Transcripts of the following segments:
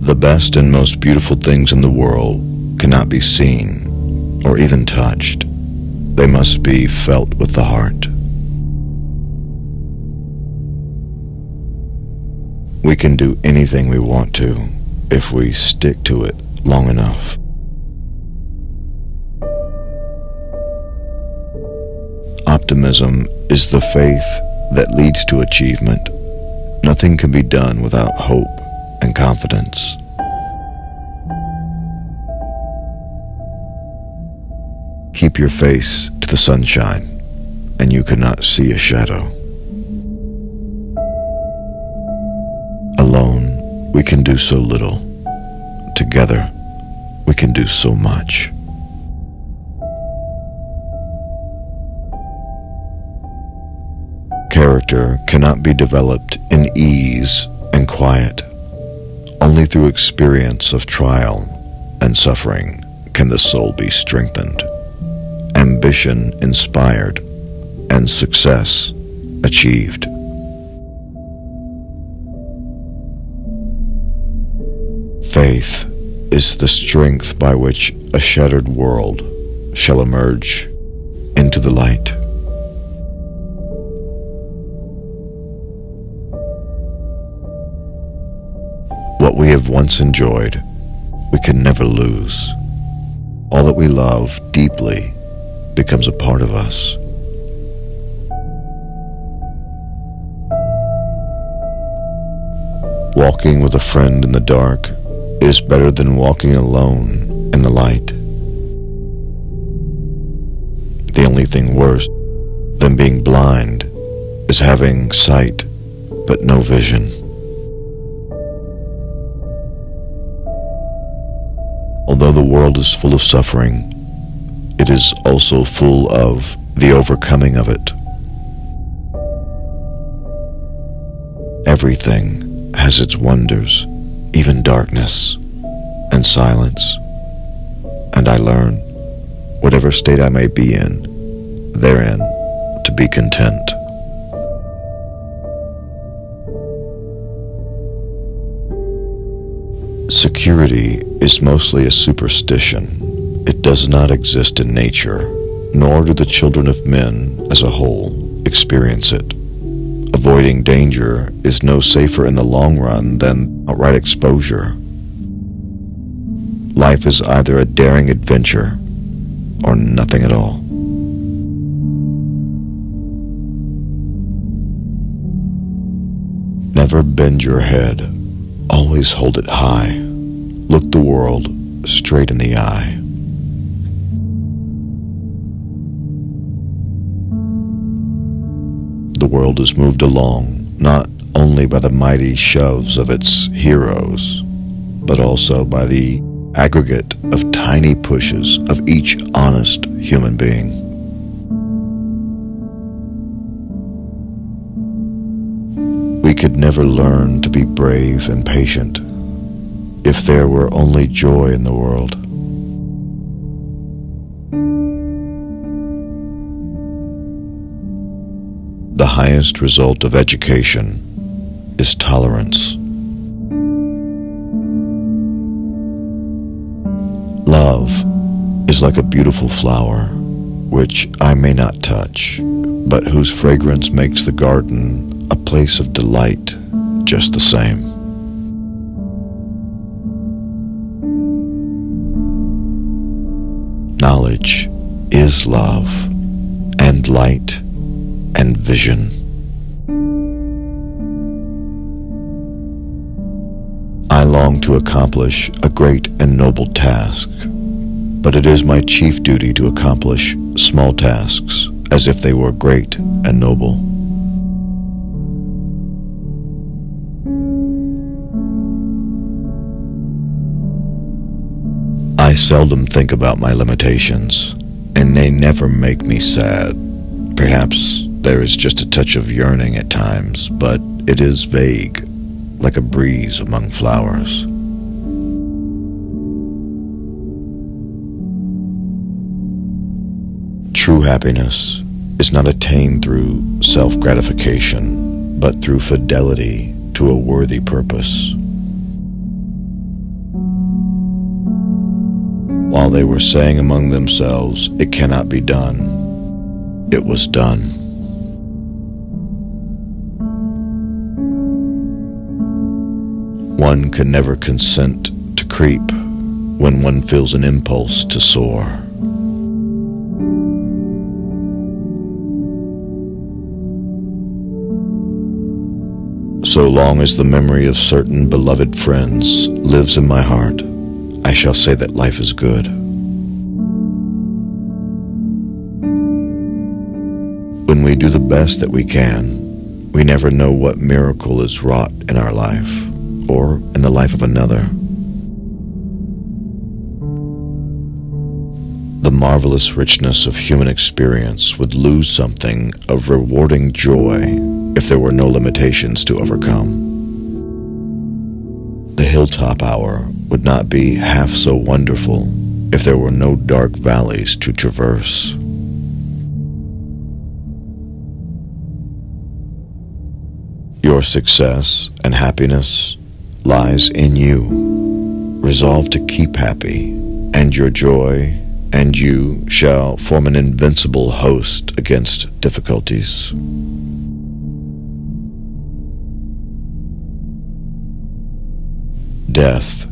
The best and most beautiful things in the world cannot be seen or even touched. They must be felt with the heart. We can do anything we want to if we stick to it long enough. Optimism is the faith that leads to achievement. Nothing can be done without hope and confidence. Keep your face to the sunshine, and you cannot see a shadow. Alone, we can do so little. Together, we can do so much. Character cannot be developed in ease and quiet. Only through experience of trial and suffering can the soul be strengthened, ambition inspired, and success achieved. Faith is the strength by which a shattered world shall emerge into the light. What we have once enjoyed, we can never lose. All that we love deeply becomes a part of us. Walking with a friend in the dark is better than walking alone in the light. The only thing worse than being blind is having sight but no vision. Although the world is full of suffering, it is also full of the overcoming of it. Everything has its wonders, even darkness and silence. And I learn, whatever state I may be in, therein to be content. Security is mostly a superstition. It does not exist in nature, nor do the children of men as a whole experience it. Avoiding danger is no safer in the long run than outright exposure. Life is either a daring adventure or nothing at all. Never bend your head. Always hold it high. Look the world straight in the eye. The world is moved along not only by the mighty shoves of its heroes, but also by the aggregate of tiny pushes of each honest human being. We could never learn to be brave and patient if there were only joy in the world. The highest result of education is tolerance. Love is like a beautiful flower, which I may not touch, but whose fragrance makes the garden a place of delight just the same. Knowledge is love, and light, and vision. I long to accomplish a great and noble task, but it is my chief duty to accomplish small tasks as if they were great and noble. I seldom think about my limitations, and they never make me sad. Perhaps there is just a touch of yearning at times, but it is vague, like a breeze among flowers. True happiness is not attained through self-gratification, but through fidelity to a worthy purpose. While they were saying among themselves, "It cannot be done," it was done. One can never consent to creep when one feels an impulse to soar. So long as the memory of certain beloved friends lives in my heart, I shall say that life is good. When we do the best that we can, we never know what miracle is wrought in our life or in the life of another. The marvelous richness of human experience would lose something of rewarding joy if there were no limitations to overcome. The hilltop hour would not be half so wonderful if there were no dark valleys to traverse. Your success and happiness lies in you. Resolve to keep happy, and your joy and you shall form an invincible host against difficulties. Death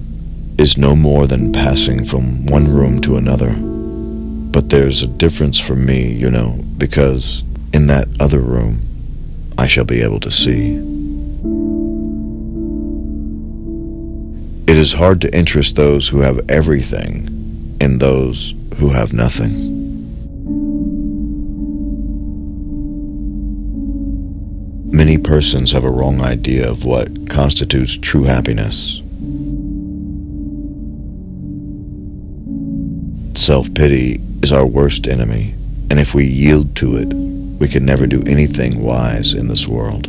is no more than passing from one room to another. But there's a difference for me, because in that other room, I shall be able to see. It is hard to interest those who have everything in those who have nothing. Many persons have a wrong idea of what constitutes true happiness. Self-pity is our worst enemy, and if we yield to it, we can never do anything wise in this world.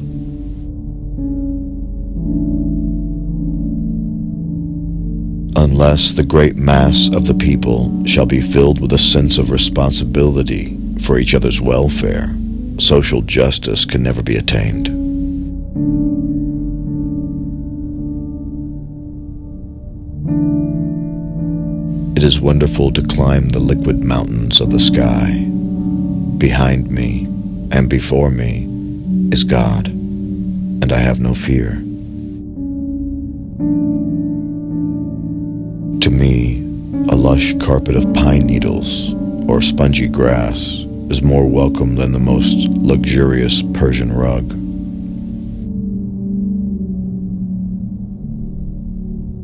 Unless the great mass of the people shall be filled with a sense of responsibility for each other's welfare, social justice can never be attained. It is wonderful to climb the liquid mountains of the sky. Behind me and before me is God, and I have no fear. To me, a lush carpet of pine needles or spongy grass is more welcome than the most luxurious Persian rug.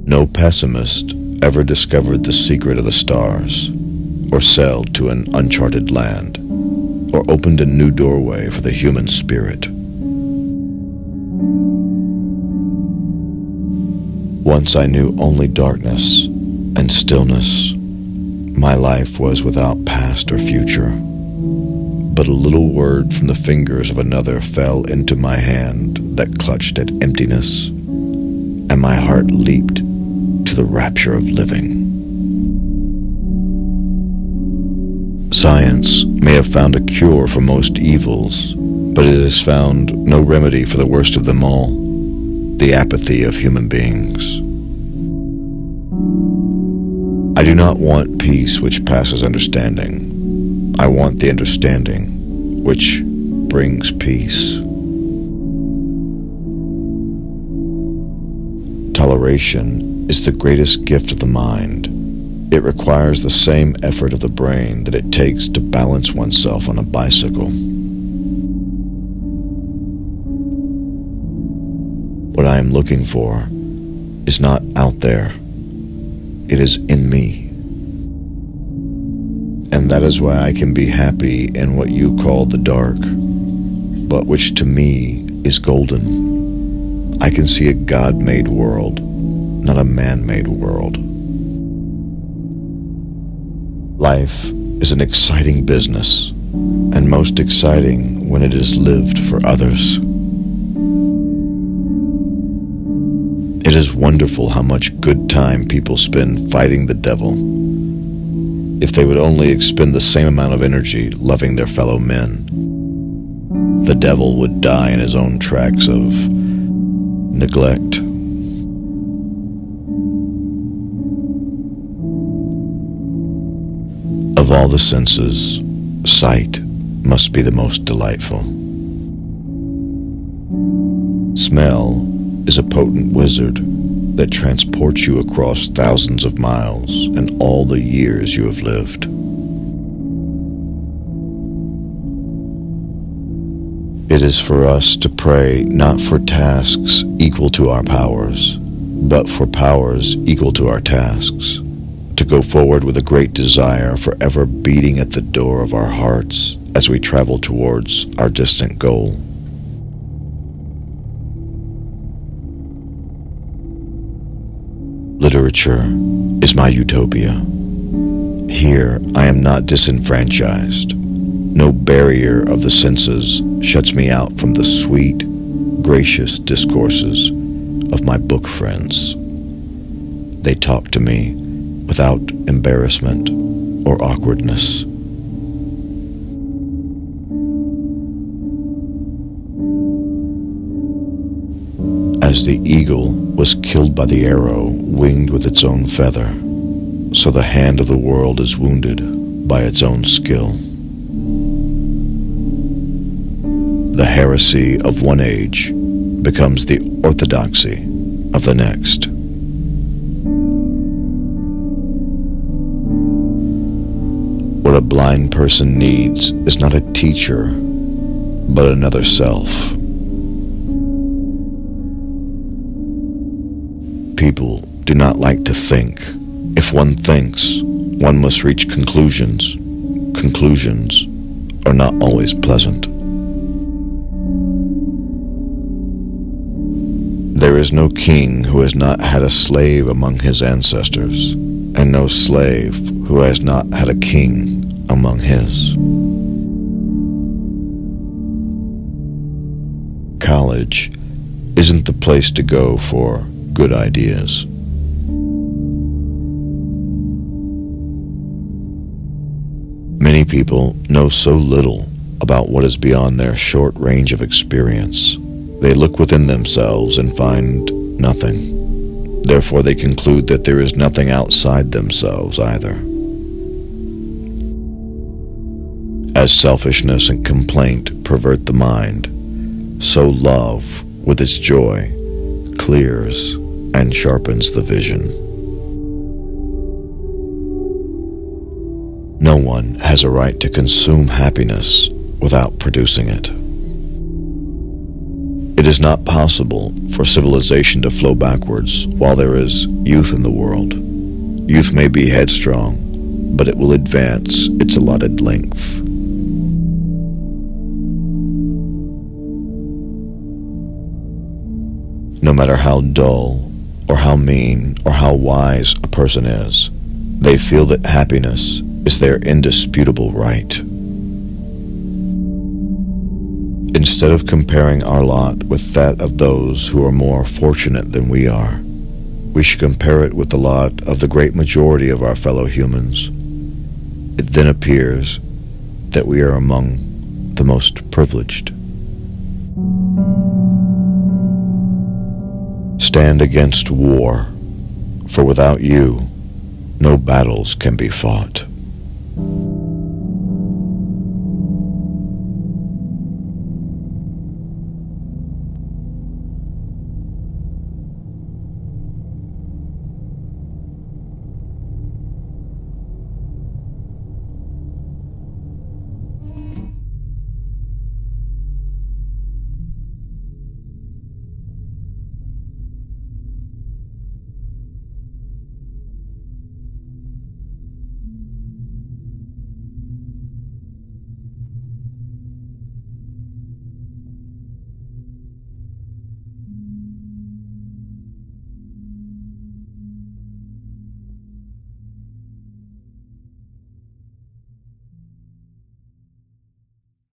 No pessimist ever discovered the secret of the stars, or sailed to an uncharted land, or opened a new doorway for the human spirit. Once I knew only darkness and stillness. My life was without past or future, but a little word from the fingers of another fell into my hand that clutched at emptiness, and my heart leaped to the rapture of living. Science may have found a cure for most evils, but it has found no remedy for the worst of them all, the apathy of human beings. I do not want peace which passes understanding. I want the understanding which brings peace. Toleration is the greatest gift of the mind. It requires the same effort of the brain that it takes to balance oneself on a bicycle. What I am looking for is not out there. It is in me. And that is why I can be happy in what you call the dark, but which to me is golden. I can see a God-made world, not a man-made world. Life is an exciting business, and most exciting when it is lived for others. It is wonderful how much good time people spend fighting the devil. If they would only expend the same amount of energy loving their fellow men, the devil would die in his own tracks of neglect. Of all the senses, sight must be the most delightful. Smell is a potent wizard that transports you across thousands of miles and all the years you have lived. It is for us to pray not for tasks equal to our powers, but for powers equal to our tasks, to go forward with a great desire forever beating at the door of our hearts as we travel towards our distant goal. Literature is my utopia. Here I am not disenfranchised. No barrier of the senses shuts me out from the sweet, gracious discourses of my book friends. They talk to me without embarrassment or awkwardness. As the eagle was killed by the arrow winged with its own feather, so the hand of the world is wounded by its own skill. The heresy of one age becomes the orthodoxy of the next. What a blind person needs is not a teacher, but another self. People do not like to think. If one thinks, one must reach conclusions. Conclusions are not always pleasant. There is no king who has not had a slave among his ancestors, and no slave who has not had a king among his. College isn't the place to go for good ideas. Many people know so little about what is beyond their short range of experience. They look within themselves and find nothing. Therefore, they conclude that there is nothing outside themselves either. As selfishness and complaint pervert the mind, so love, with its joy, clears and sharpens the vision. No one has a right to consume happiness without producing it. It is not possible for civilization to flow backwards while there is youth in the world. Youth may be headstrong, but it will advance its allotted length. No matter how dull, or how mean, or how wise a person is, they feel that happiness is their indisputable right. Instead of comparing our lot with that of those who are more fortunate than we are, we should compare it with the lot of the great majority of our fellow humans. It then appears that we are among the most privileged. Stand against war, for without you, no battles can be fought.